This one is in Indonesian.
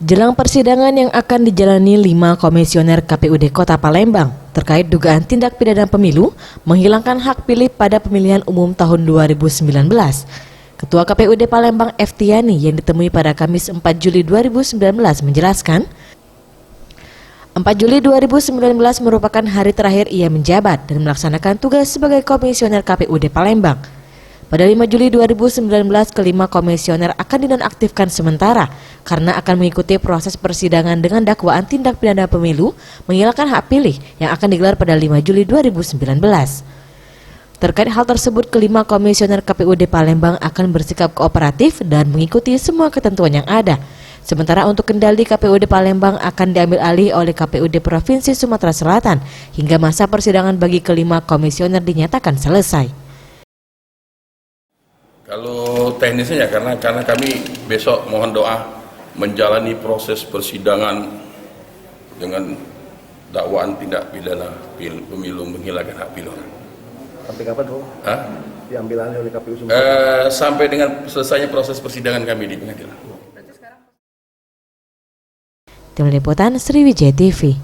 Jelang persidangan yang akan dijalani 5 komisioner KPUD Kota Palembang terkait dugaan tindak pidana pemilu menghilangkan hak pilih pada pemilihan umum tahun 2019. Ketua KPUD Palembang Eftiani yang ditemui pada Kamis 4 Juli 2019 menjelaskan, 4 Juli 2019 merupakan hari terakhir ia menjabat dan melaksanakan tugas sebagai komisioner KPUD Palembang. Pada 5 Juli 2019, kelima komisioner akan dinonaktifkan sementara karena akan mengikuti proses persidangan dengan dakwaan tindak pidana pemilu menghilangkan hak pilih yang akan digelar pada 5 Juli 2019. Terkait hal tersebut, kelima komisioner KPUD Palembang akan bersikap kooperatif dan mengikuti semua ketentuan yang ada. Sementara untuk kendali KPUD Palembang akan diambil alih oleh KPUD Provinsi Sumatera Selatan hingga masa persidangan bagi kelima komisioner dinyatakan selesai. Kalau teknisnya ya karena kami besok mohon doa menjalani proses persidangan dengan dakwaan tindak pidana pemilu menghilangkan hak pilih orang. Sampai kapan, Bro? Diambil alih oleh KPU sampai dengan selesainya proses persidangan kami di pengadilan. Tim Liputan Sriwijaya TV.